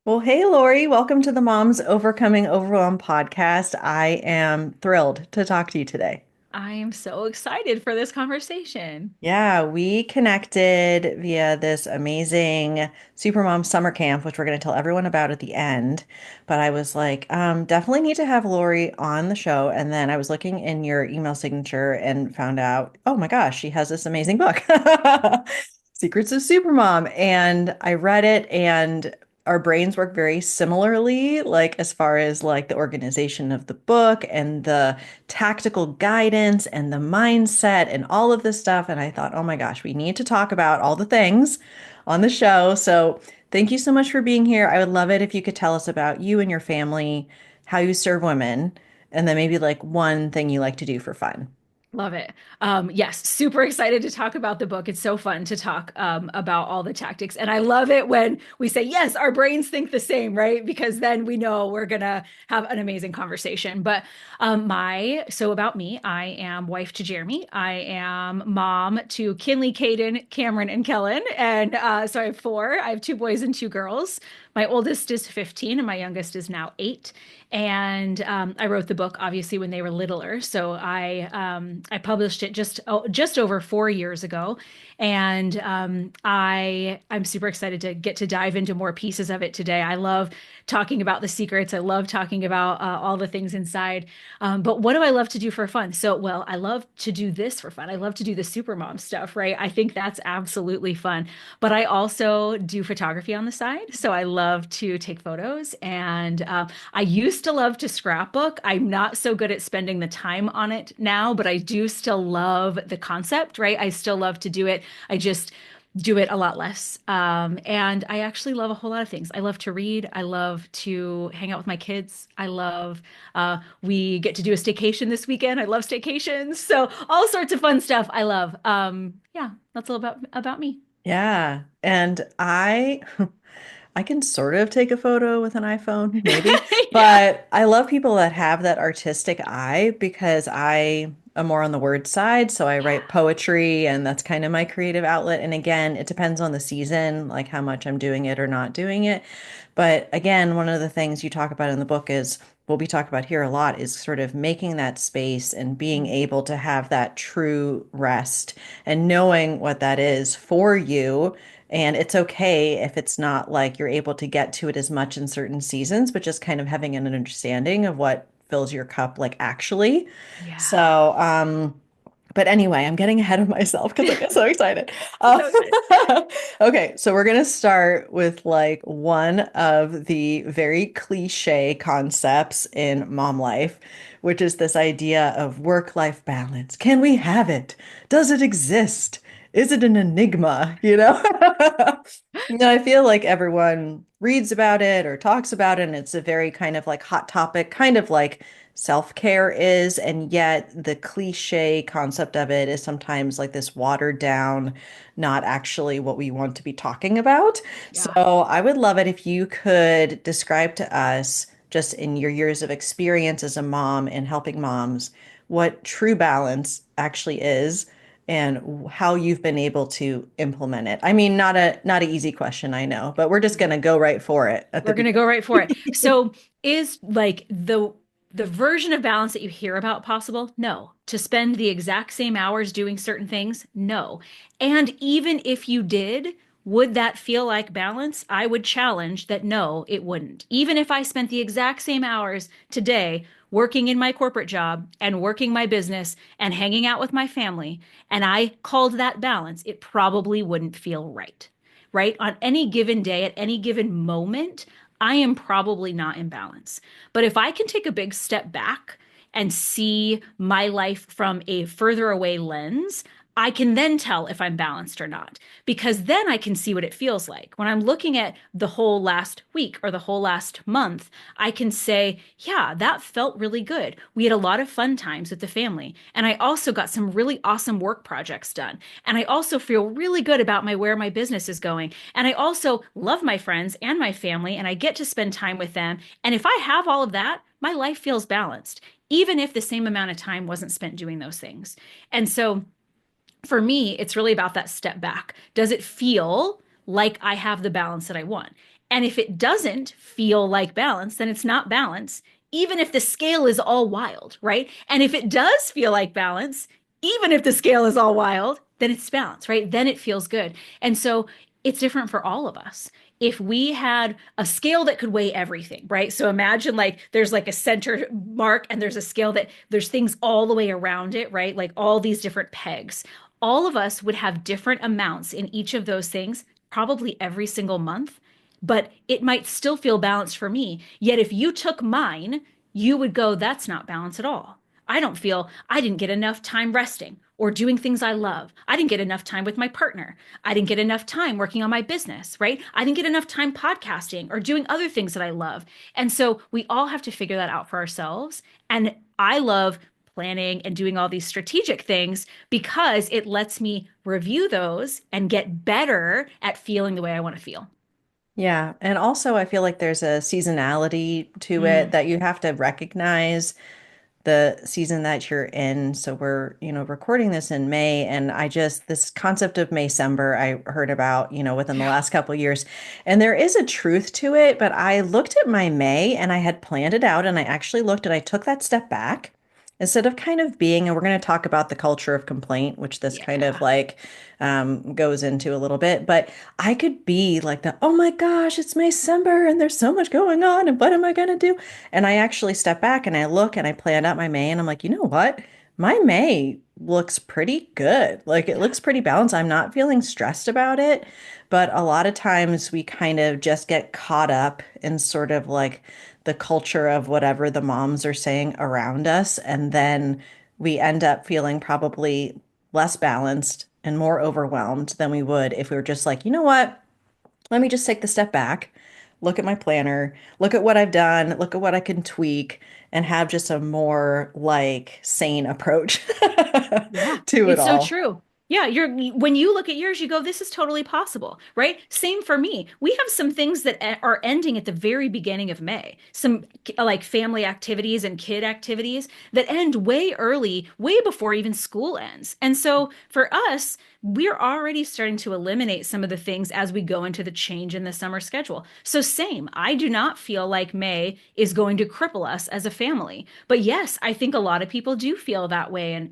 Well, hey, Lori, welcome to the Moms Overcoming Overwhelm podcast. I am thrilled to talk to you today. I am so excited for this conversation. Yeah, we connected via this amazing Supermom summer camp, which we're going to tell everyone about at the end. But I was like, definitely need to have Lori on the show. And then I was looking in your email signature and found out, oh my gosh, she has this amazing book, Secrets of Supermom. And I read it and our brains work very similarly, like as far as like the organization of the book and the tactical guidance and the mindset and all of this stuff. And I thought, oh my gosh, we need to talk about all the things on the show. So thank you so much for being here. I would love it if you could tell us about you and your family, how you serve women, and then maybe like one thing you like to do for fun. Love it. Yes, super excited to talk about the book. It's so fun to talk about all the tactics. And I love it when we say, yes, our brains think the same, right? Because then we know we're going to have an amazing conversation. But so about me, I am wife to Jeremy. I am mom to Kinley, Caden, Cameron, and Kellen. And so I have four. I have two boys and two girls. My oldest is 15 and my youngest is now 8. And I wrote the book obviously when they were littler, so I published it just over 4 years ago, and I'm super excited to get to dive into more pieces of it today. I love talking about the secrets. I love talking about all the things inside. But what do I love to do for fun? Well, I love to do this for fun. I love to do the Supermom stuff, right? I think that's absolutely fun. But I also do photography on the side, so I love to take photos and I used to love to scrapbook. I'm not so good at spending the time on it now, but I do still love the concept, right? I still love to do it. I just do it a lot less. And I actually love a whole lot of things. I love to read. I love to hang out with my kids. We get to do a staycation this weekend. I love staycations. So all sorts of fun stuff I love. Yeah, that's all about me. Yeah. And I can sort of take a photo with an iPhone, maybe, Yeah. but I love people that have that artistic eye because I am more on the word side. So I write poetry and that's kind of my creative outlet. And again, it depends on the season, like how much I'm doing it or not doing it. But again, one of the things you talk about in the book is what we talk about here a lot is sort of making that space and being able to have that true rest and knowing what that is for you. And it's okay if it's not like you're able to get to it as much in certain seasons, but just kind of having an understanding of what fills your cup like actually. Yeah. So, but anyway, I'm getting ahead of myself because I get so excited. Uh, So excited. okay, so we're gonna start with like one of the very cliche concepts in mom life, which is this idea of work-life balance. Can we have it? Does it exist? Is it an enigma? You know? No, I feel like everyone reads about it or talks about it, and it's a very kind of like hot topic, kind of like self-care is, and yet the cliche concept of it is sometimes like this watered down, not actually what we want to be talking about. So Yeah. I would love it if you could describe to us, just in your years of experience as a mom and helping moms, what true balance actually is and how you've been able to implement it. I mean, not an easy question, I know, but we're just gonna go right for it at the We're gonna beginning. go right for it. So is like the version of balance that you hear about possible? No. To spend the exact same hours doing certain things? No. And even if you did, would that feel like balance? I would challenge that no, it wouldn't. Even if I spent the exact same hours today working in my corporate job and working my business and hanging out with my family, and I called that balance, it probably wouldn't feel right. Right? On any given day, at any given moment, I am probably not in balance. But if I can take a big step back and see my life from a further away lens, I can then tell if I'm balanced or not, because then I can see what it feels like. When I'm looking at the whole last week or the whole last month, I can say, yeah, that felt really good. We had a lot of fun times with the family. And I also got some really awesome work projects done. And I also feel really good about where my business is going. And I also love my friends and my family, and I get to spend time with them. And if I have all of that, my life feels balanced, even if the same amount of time wasn't spent doing those things. And so for me, it's really about that step back. Does it feel like I have the balance that I want. And if it doesn't feel like balance, then it's not balance, even if the scale is all wild, right? And if it does feel like balance, even if the scale is all wild, then it's balance, right? Then it feels good. And so it's different for all of us. If we had a scale that could weigh everything, right? So imagine like there's like a center mark and there's a scale that there's things all the way around it, right? Like all these different pegs. All of us would have different amounts in each of those things, probably every single month, but it might still feel balanced for me. Yet if you took mine, you would go, that's not balance at all. I don't feel I didn't get enough time resting or doing things I love. I didn't get enough time with my partner. I didn't get enough time working on my business, right? I didn't get enough time podcasting or doing other things that I love. And so we all have to figure that out for ourselves. And I love planning and doing all these strategic things because it lets me review those and get better at feeling the way I want to feel. Yeah. And also, I feel like there's a seasonality to it Mm, that you have to recognize the season that you're in. So we're, recording this in May, and this concept of Maycember I heard about, within the yeah. last couple of years. And there is a truth to it, but I looked at my May and I had planned it out, and I actually looked and I took that step back instead of kind of being, and we're going to talk about the culture of complaint, which this kind of Yeah. like goes into a little bit, but I could be like the, oh my gosh, it's Maycember and there's so much going on and what am I going to do? And I actually step back and I look and I plan out my May and I'm like, you know what? My May looks pretty good. Like it Yeah. looks pretty balanced. I'm not feeling stressed about it. But a lot of times we kind of just get caught up in sort of like the culture of whatever the moms are saying around us. And then we end up feeling probably less balanced and more overwhelmed than we would if we were just like, you know what? Let me just take the step back, look at my planner, look at what I've done, look at what I can tweak, and have just a more like sane approach Yeah, to it it's so all. true. Yeah, you're when you look at yours, you go, this is totally possible, right? Same for me. We have some things that are ending at the very beginning of May. Some like family activities and kid activities that end way early, way before even school ends. And so for us, we're already starting to eliminate some of the things as we go into the change in the summer schedule. So same, I do not feel like May is going to cripple us as a family. But yes, I think a lot of people do feel that way. And,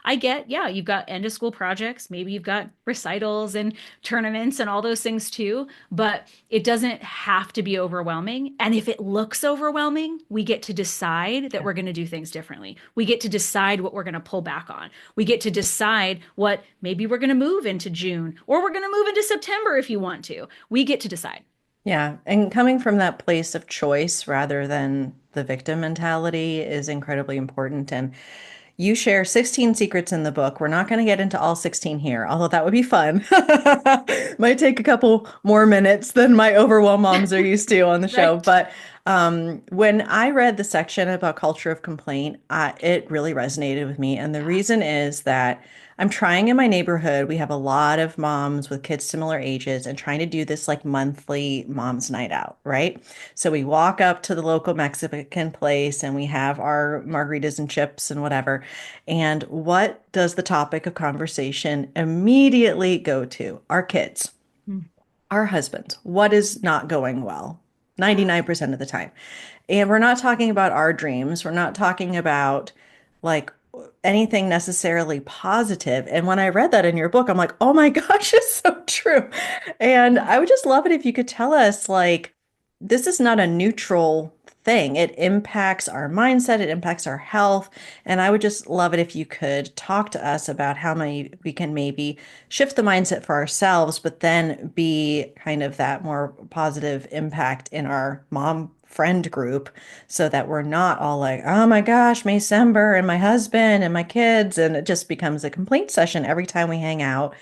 I get, yeah, you've got end of school projects, maybe you've got recitals and tournaments and all those things too, but it doesn't have to be overwhelming. And if it looks overwhelming, we get to decide that Yeah. we're going to do things differently. We get to decide what we're going to pull back on. We get to decide what maybe we're going to move into June or we're going to move into September if you want to. We get to decide. Yeah. And coming from that place of choice rather than the victim mentality is incredibly important. And you share 16 secrets in the book. We're not going to get into all 16 here, although that would be fun. Might take a couple more minutes than my overwhelm moms are used to on the show. Right. But when I read the section about culture of complaint, it really resonated with me. And the Yeah. reason is that I'm trying in my neighborhood. We have a lot of moms with kids similar ages and trying to do this like monthly mom's night out, right? So we walk up to the local Mexican place and we have our margaritas and chips and whatever. And what does the topic of conversation immediately go to? Our kids, Mm. our husbands. What is not going well? Yeah. 99% of the time. And we're not talking about our dreams. We're not talking about like anything necessarily positive. And when I read that in your book, I'm like, oh my gosh, it's so true. And Yeah. I would just love it if you could tell us, like, this is not a neutral thing. It impacts our mindset, it impacts our health. And I would just love it if you could talk to us about how many we can maybe shift the mindset for ourselves, but then be kind of that more positive impact in our mom friend group so that we're not all like, oh my gosh, Maycember and my husband and my kids. And it just becomes a complaint session every time we hang out,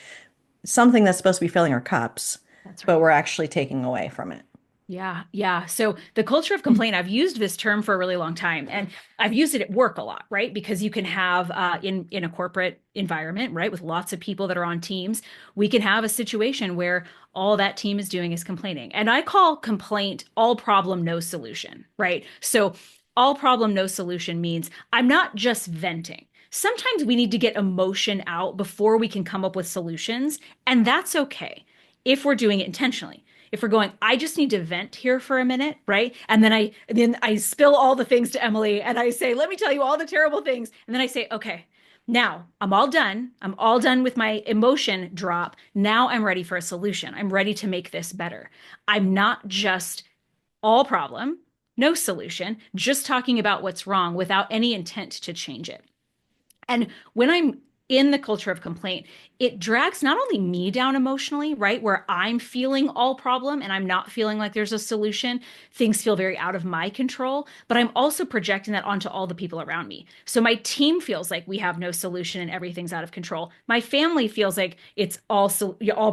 something that's supposed to be filling our cups, That's but right. we're actually taking away from it. Yeah, yeah. So the culture of complaint, I've used this term for a really long time, and I've used it at work a lot, right? Because you can have in a corporate environment, right, with lots of people that are on teams, we can have a situation where all that team is doing is complaining, and I call complaint all problem, no solution, right? So all problem, no solution means I'm not just venting. Sometimes we need to get emotion out before we can come up with solutions, and that's okay. if we're doing it intentionally. If we're going, I just need to vent here for a minute, right? And then I spill all the things to Emily and I say, let me tell you all the terrible things. And then I say, okay, now I'm all done. I'm all done with my emotion drop. Now I'm ready for a solution. I'm ready to make this better. I'm not just all problem, no solution, just talking about what's wrong without any intent to change it. And when I'm in the culture of complaint, it drags not only me down emotionally, right? Where I'm feeling all problem and I'm not feeling like there's a solution. Things feel very out of my control, but I'm also projecting that onto all the people around me. So my team feels like we have no solution and everything's out of control. My family feels like it's all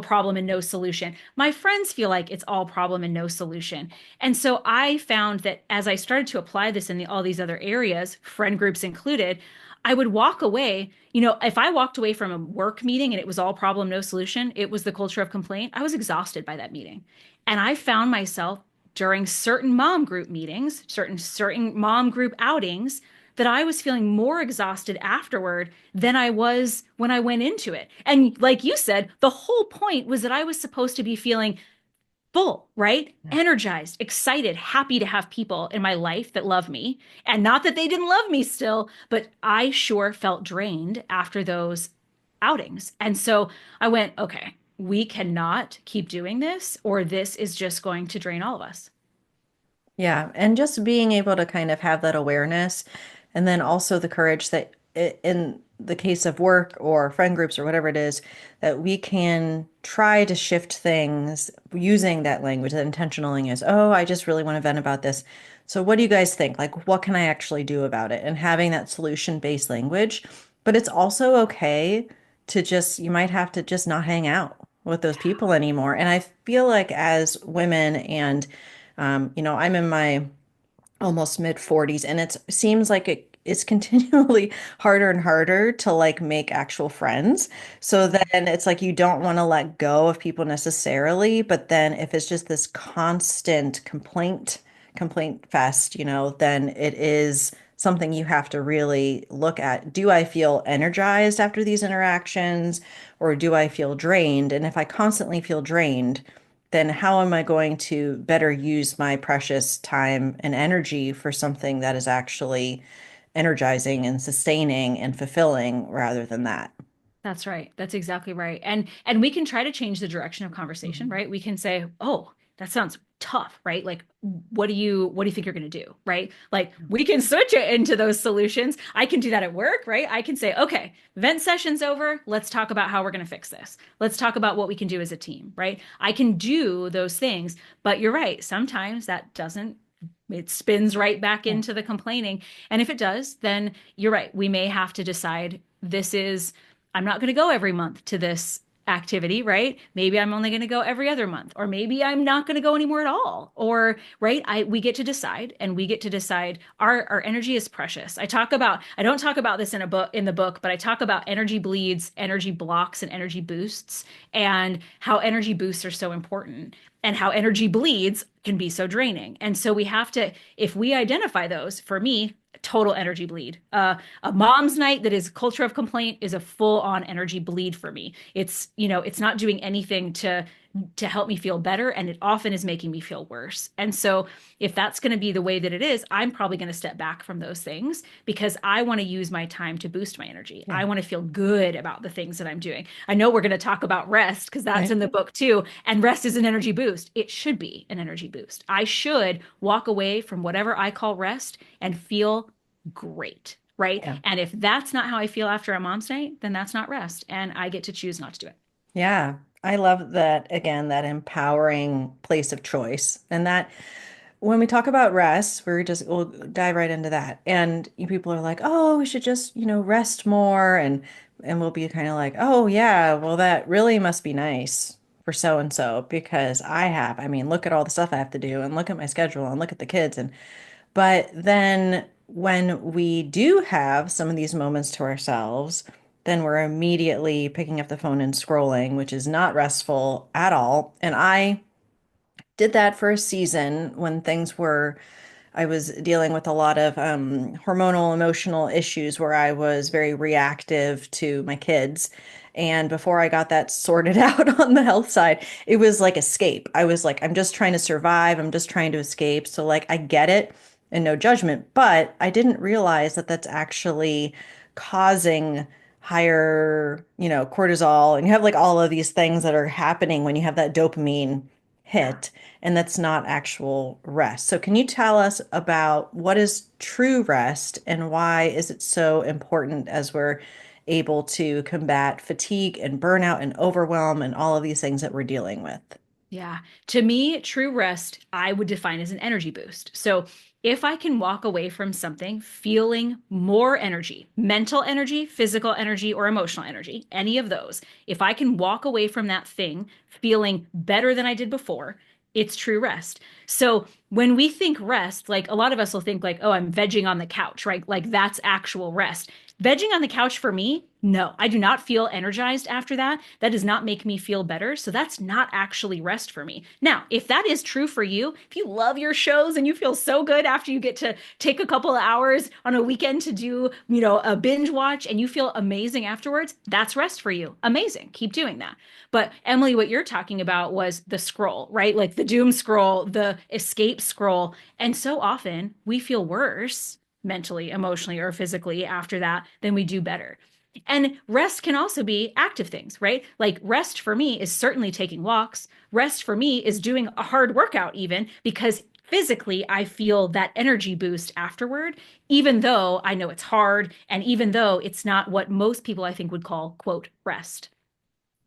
problem and no solution. My friends feel like it's all problem and no solution. And so I found that as I started to apply this in all these other areas, friend groups included, I would walk away. If I walked away from a work meeting and it was all problem, no solution, it was the culture of complaint, I was exhausted by that meeting. And I found myself during certain mom group meetings, certain mom group outings, that I was feeling more exhausted afterward than I was when I went into it. And like you said, the whole point was that I was supposed to be feeling full, right? Energized, excited, happy to have people in my life that love me. And not that they didn't love me still, but I sure felt drained after those outings. And so I went, okay, we cannot keep doing this, or this is just going to drain all of us. Yeah, and just being able to kind of have that awareness, and then also the courage that in the case of work or friend groups or whatever it is, that we can try to shift things using that language. That intentionally is, oh, I just really want to vent about this. So what do you guys think? Like, what can I actually do about it? And having that solution-based language. But it's also okay to just, you might have to just not hang out with those people anymore. And I feel like as women and I'm in my almost mid 40s and it seems like it's continually harder and harder to like make actual friends. So then it's like you don't want to let go of people necessarily, but then if it's just this constant complaint fest, then it is something you have to really look at. Do I feel energized after these interactions or do I feel drained? And if I constantly feel drained, then how am I going to better use my precious time and energy for something that is actually energizing and sustaining and fulfilling rather than that? That's right. That's exactly right. And we can try to change the direction of conversation, Mhm. right? We can say, "Oh, that sounds tough," right? Like, what do you think you're going to do, right? Like, we can switch it into those solutions. I can do that at work, right? I can say, "Okay, vent session's over. Let's talk about how we're going to fix this. Let's talk about what we can do as a team," right? I can do those things, but you're right. Sometimes that doesn't it spins right back Yeah. into the complaining. And if it does, then you're right. We may have to decide I'm not going to go every month to this activity, right? Maybe I'm only going to go every other month, or maybe I'm not going to go anymore at all. Or, right, we get to decide, and we get to decide our energy is precious. I don't talk about this in the book, but I talk about energy bleeds, energy blocks, and energy boosts, and how energy boosts are so important and how energy bleeds can be so draining. And so we have to, if we identify those, for me, total energy bleed. A mom's night that is culture of complaint is a full on energy bleed for me. It's not doing anything to help me feel better, and it often is making me feel worse. And so if that's going to be the way that it is, I'm probably going to step back from those things because I want to use my time to boost my energy. Yeah. I want to feel good about the things that I'm doing. I know we're going to talk about rest because that's Right. in the book too, and rest is an energy boost. It should be an energy boost. I should walk away from whatever I call rest and feel great, right? Yeah. And if that's not how I feel after a mom's night, then that's not rest, and I get to choose not to do it. Yeah. I love that, again, that empowering place of choice. And that when we talk about rest, we'll dive right into that. And people are like, oh, we should just, rest more. And we'll be kind of like, oh, yeah, well, that really must be nice for so and so because I mean, look at all the stuff I have to do and look at my schedule and look at the kids. But then when we do have some of these moments to ourselves, then we're immediately picking up the phone and scrolling, which is not restful at all. And I did that for a season when I was dealing with a lot of hormonal, emotional issues where I was very reactive to my kids. And before I got that sorted out on the health side, it was like escape. I was like, I'm just trying to survive. I'm just trying to escape. So, like, I get it and no judgment, but I didn't realize that that's actually causing higher, cortisol. And you have like all of these things that are happening when you have that dopamine Yeah. hit, and that's not actual rest. So, can you tell us about what is true rest and why is it so important as we're able to combat fatigue and burnout and overwhelm and all of these things that we're dealing with? Yeah. To me, true rest, I would define as an energy boost. So if I can walk away from something feeling more energy, mental energy, physical energy, or emotional energy, any of those, if I can walk away from that thing feeling better than I did before, it's true rest. So when we think rest, like a lot of us will think like, oh, I'm vegging on the couch, right? Like that's actual rest. Vegging on the couch for me, no, I do not feel energized after that. That does not make me feel better. So that's not actually rest for me. Now, if that is true for you, if you love your shows and you feel so good after you get to take a couple of hours on a weekend to do, a binge watch and you feel amazing afterwards, that's rest for you. Amazing. Keep doing that. But Emily, what you're talking about was the scroll, right? Like the doom scroll, the escape scroll. And so often we feel worse mentally, emotionally, or physically after that than we do better. And rest can also be active things, right? Like rest for me is certainly taking walks. Rest for me is doing a hard workout, even because physically I feel that energy boost afterward, even though I know it's hard and even though it's not what most people I think would call, quote, rest.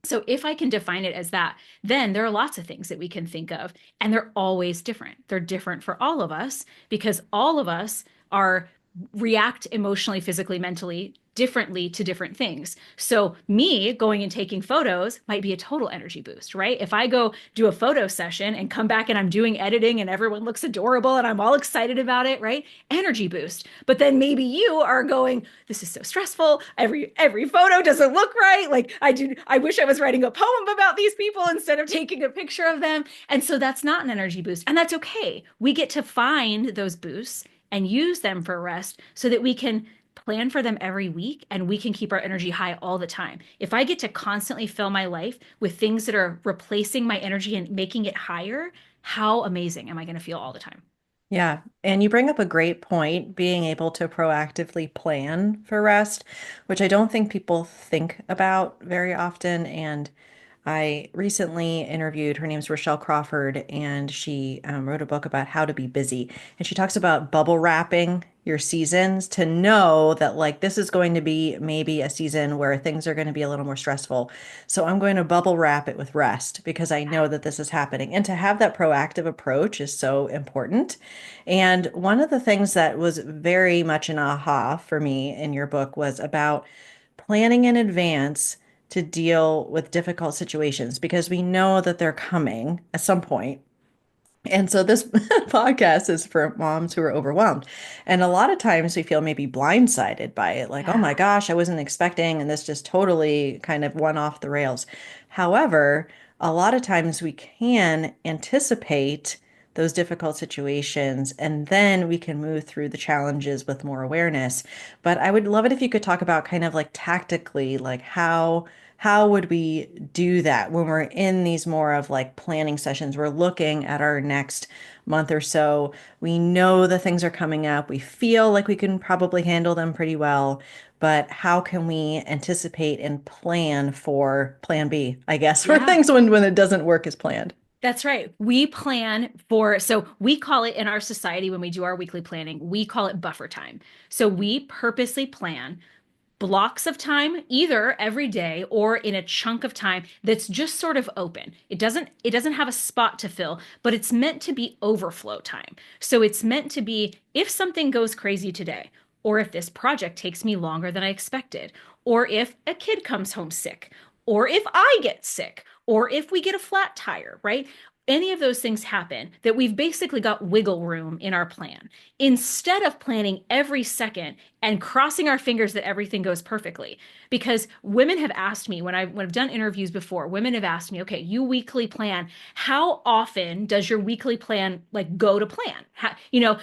So if I can define it as that, then there are lots of things that we can think of, and they're always different. They're different for all of us because all of us are react emotionally, physically, mentally differently to different things. So me going and taking photos might be a total energy boost, right? If I go do a photo session and come back and I'm doing editing and everyone looks adorable and I'm all excited about it, right? Energy boost. But then maybe you are going, this is so stressful. Every photo doesn't look right. Like I wish I was writing a poem about these people instead of taking a picture of them. And so that's not an energy boost. And that's okay. We get to find those boosts and use them for rest so that we can plan for them every week and we can keep our energy high all the time. If I get to constantly fill my life with things that are replacing my energy and making it higher, how amazing am I going to feel all the time? Yeah, and you bring up a great point, being able to proactively plan for rest, which I don't think people think about very often. And I recently interviewed, her name's Rochelle Crawford, and she wrote a book about how to be busy. And she talks about bubble wrapping your seasons to know that, like, this is going to be maybe a season where things are going to be a little more stressful. So I'm going to bubble wrap it with rest because I know that this is happening. And to have that proactive approach is so important. And one of the things that was very much an aha for me in your book was about planning in advance to deal with difficult situations because we know that they're coming at some point. And so this podcast is for moms who are overwhelmed. And a lot of times we feel maybe blindsided by it, like, oh my Yeah. gosh, I wasn't expecting, and this just totally kind of went off the rails. However, a lot of times we can anticipate those difficult situations, and then we can move through the challenges with more awareness. But I would love it if you could talk about kind of like tactically, like how would we do that when we're in these more of like planning sessions? We're looking at our next month or so. We know the things are coming up. We feel like we can probably handle them pretty well, but how can we anticipate and plan for plan B, I guess, for Yeah. things when it doesn't work as planned? That's right. We plan for, so we call it in our society when we do our weekly planning, we call it buffer time. So we purposely plan blocks of time either every day or in a chunk of time that's just sort of open. It doesn't have a spot to fill, but it's meant to be overflow time. So it's meant to be if something goes crazy today, or if this project takes me longer than I expected, or if a kid comes home sick, or if I get sick, or if we get a flat tire, right? Any of those things happen that we've basically got wiggle room in our plan. Instead of planning every second and crossing our fingers that everything goes perfectly. Because women have asked me when I've done interviews before, women have asked me, okay, you weekly plan. How often does your weekly plan like go to plan?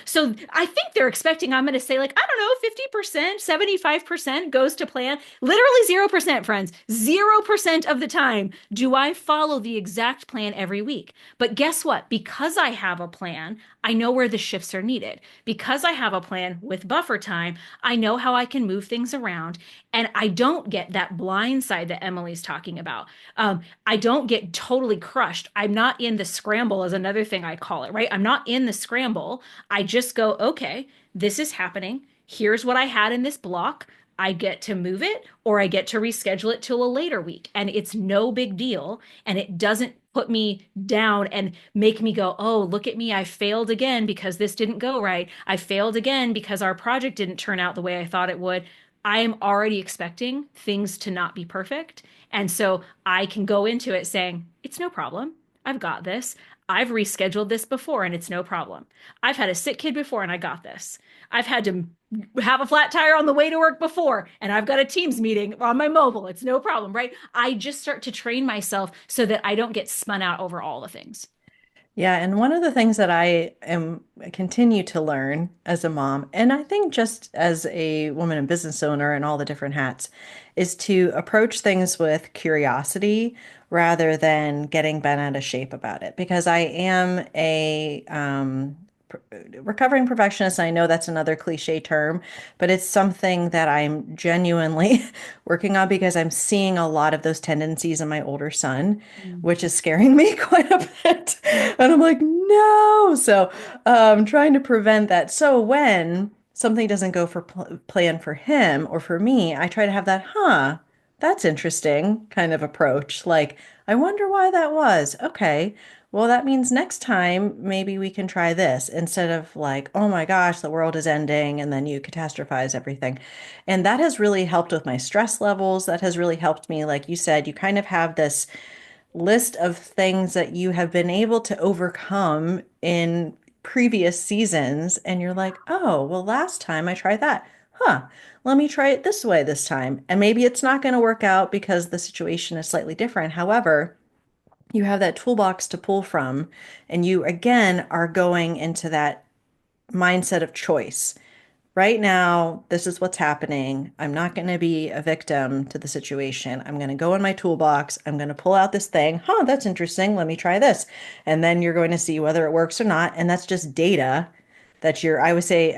So I think they're expecting I'm going to say like, I don't know, 50%, 75% goes to plan. Literally 0%, friends. 0% of the time do I follow the exact plan every week. But guess what? Because I have a plan, I know where the shifts are needed. Because I have a plan with buffer time, I know how I can move things around. And I don't get that blind side that Emily's talking about. I don't get totally crushed. I'm not in the scramble, is another thing I call it, right? I'm not in the scramble. I just go, okay, this is happening. Here's what I had in this block. I get to move it or I get to reschedule it till a later week. And it's no big deal. And it doesn't put me down and make me go, oh, look at me. I failed again because this didn't go right. I failed again because our project didn't turn out the way I thought it would. I am already expecting things to not be perfect. And so I can go into it saying, it's no problem. I've got this. I've rescheduled this before and it's no problem. I've had a sick kid before and I got this. I've had to have a flat tire on the way to work before and I've got a Teams meeting on my mobile. It's no problem, right? I just start to train myself so that I don't get spun out over all the things. Yeah, and one of the things that I continue to learn as a mom, and I think just as a woman and business owner and all the different hats, is to approach things with curiosity rather than getting bent out of shape about it. Because I am a recovering perfectionist, and I know that's another cliche term, but it's something that I'm genuinely working on because I'm seeing a lot of those tendencies in my older son, Mm. which is scaring me quite a bit. And I'm like, no. So, trying to prevent that. So when something doesn't go for plan for him or for me, I try to have that, that's interesting kind of approach. Like, I wonder why that was. Okay. Well, that means next time maybe we can try this instead of like, oh my gosh, the world is ending, and then you catastrophize everything. And that has really helped with my stress levels. That has really helped me. Like you said, you kind of have this list of things that you have been able to overcome in previous seasons. And you're like, oh, well, last time I tried that. Let me try it this way this time. And maybe it's not going to work out because the situation is slightly different. However, you have that toolbox to pull from, and you again are going into that mindset of choice. Right now, this is what's happening. I'm not going to be a victim to the situation. I'm going to go in my toolbox. I'm going to pull out this thing. That's interesting. Let me try this. And then you're going to see whether it works or not. And that's just data that I would say,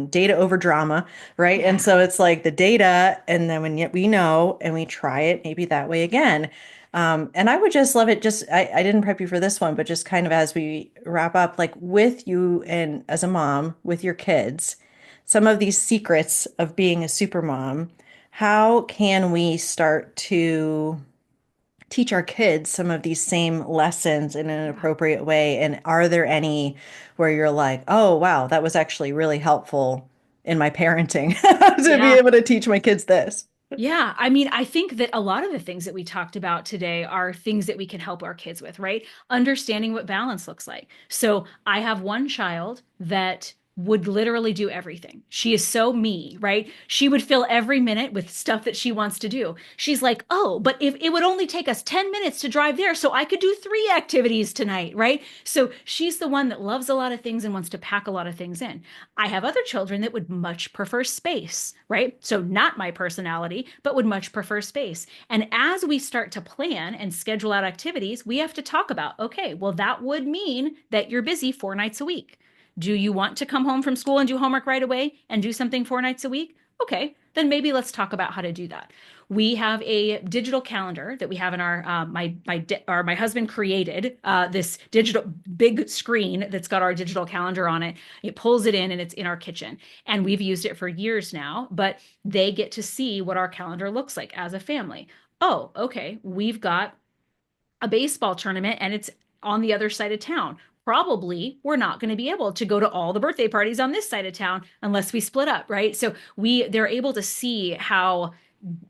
data over drama, right? And Yeah. so it's like the data, and then when we know and we try it, maybe that way again. And I would just love it. I didn't prep you for this one, but just kind of as we wrap up, like with you and as a mom with your kids, some of these secrets of being a super mom, how can we start to teach our kids some of these same lessons in an Yeah. appropriate way? And are there any where you're like, oh, wow, that was actually really helpful in my parenting to be Yeah. able to teach my kids this? Yeah, I mean, I think that a lot of the things that we talked about today are things that we can help our kids with, right? Understanding what balance looks like. So I have one child that would literally do everything. She is so me, right? She would fill every minute with stuff that she wants to do. She's like, oh, but if it would only take us 10 minutes to drive there, so I could do three activities tonight, right? So she's the one that loves a lot of things and wants to pack a lot of things in. I have other children that would much prefer space, right? So, not my personality, but would much prefer space. And as we start to plan and schedule out activities, we have to talk about, okay, well, that would mean that you're busy 4 nights a week. Do you want to come home from school and do homework right away and do something 4 nights a week? Okay, then maybe let's talk about how to do that. We have a digital calendar that we have in our my husband created this digital big screen that's got our digital calendar on it. It pulls it in and it's in our kitchen, and we've used it for years now. But they get to see what our calendar looks like as a family. Oh, okay, we've got a baseball tournament and it's on the other side of town. Probably we're not going to be able to go to all the birthday parties on this side of town unless we split up, right? So they're able to see how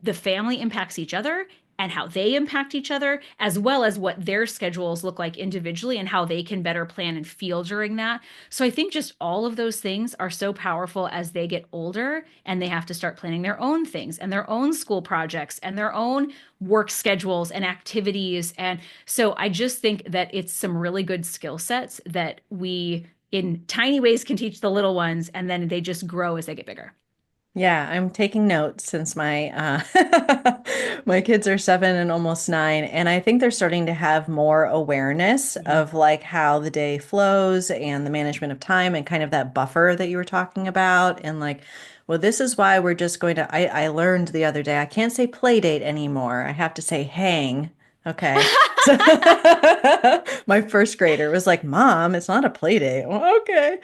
the family impacts each other and how they impact each other, as well as what their schedules look like individually and how they can better plan and feel during that. So I think just all of those things are so powerful as they get older and they have to start planning their own things and their own school projects and their own work schedules and activities. And so I just think that it's some really good skill sets that we in tiny ways can teach the little ones, and then they just grow as they get bigger. Yeah, I'm taking notes since my my kids are 7 and almost 9, and I think they're starting to have more awareness Mhm. of like how the day flows and the management of time and kind of that buffer that you were talking about. And like, well, this is why we're just going to I learned the other day I can't say play date anymore. I have to say hang. Okay. So my first grader was like, Mom, it's not a play date. Well, okay.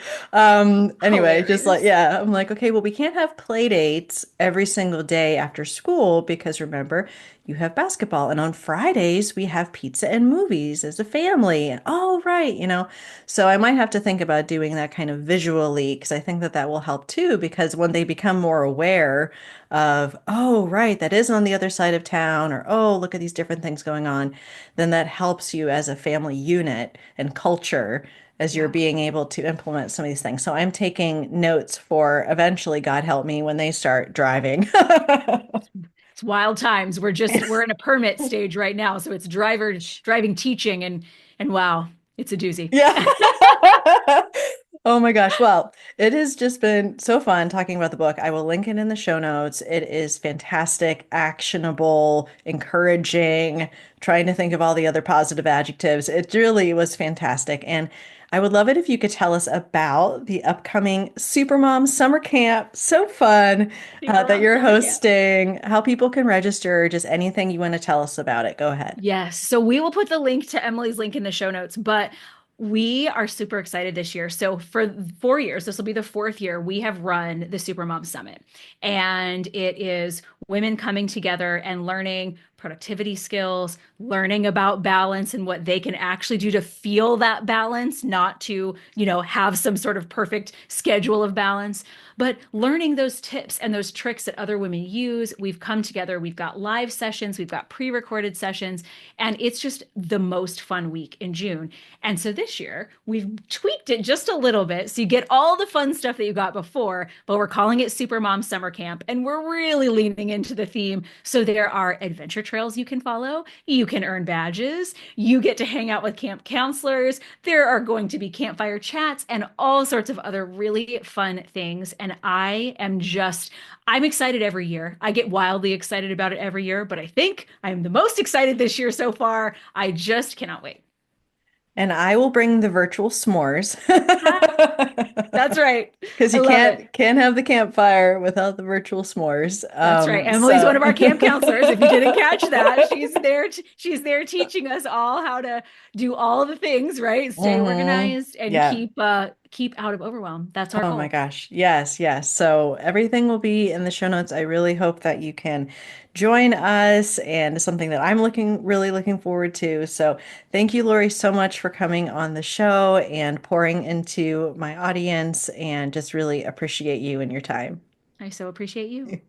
Anyway, just like, Hilarious. yeah, I'm like, okay, well, we can't have play dates every single day after school because remember, you have basketball. And on Fridays, we have pizza and movies as a family. And oh, right, so I might have to think about doing that kind of visually because I think that that will help too. Because when they become more aware of, oh, right, that is on the other side of town, or oh, look at these different things going on, then that helps you as a family unit and culture as you're Yeah. being able to implement some of these things. So I'm taking notes for eventually, God help me, when they start driving. It's wild times. We're in a permit stage right now, so it's driving teaching and wow, it's a doozy. Yeah. Oh my gosh. Well, it has just been so fun talking about the book. I will link it in the show notes. It is fantastic, actionable, encouraging, trying to think of all the other positive adjectives. It really was fantastic. And I would love it if you could tell us about the upcoming Supermom Summer Camp. So fun Super that Mom you're Summer Camp. hosting, how people can register, just anything you want to tell us about it. Go ahead. Yes. So we will put the link to Emily's link in the show notes, but we are super excited this year. So for 4 years, this will be the fourth year, we have run the Supermom Summit. And it is women coming together and learning productivity skills, learning about balance and what they can actually do to feel that balance, not to, have some sort of perfect schedule of balance, but learning those tips and those tricks that other women use. We've come together, we've got live sessions, we've got pre-recorded sessions, and it's just the most fun week in June. And so this year, we've tweaked it just a little bit. So you get all the fun stuff that you got before, but we're calling it Supermom Summer Camp. And we're really leaning into the theme. So there are adventure trails you can follow. You can earn badges. You get to hang out with camp counselors. There are going to be campfire chats and all sorts of other really fun things. And I'm excited every year. I get wildly excited about it every year, but I think I'm the most excited this year so far. I just cannot wait. And I will bring the virtual s'mores. That's right. Because I you love it. can't have the campfire without the virtual s'mores. That's right. Emily's one So of our camp counselors. If you didn't catch that, she's there teaching us all how to do all the things, right? Stay mhm. organized and Yeah. keep out of overwhelm. That's our Oh my goal. gosh. Yes, yes. So everything will be in the show notes. I really hope that you can join us and it's something that I'm really looking forward to. So thank you, Lori, so much for coming on the show and pouring into my audience and just really appreciate you and your time. I so appreciate you.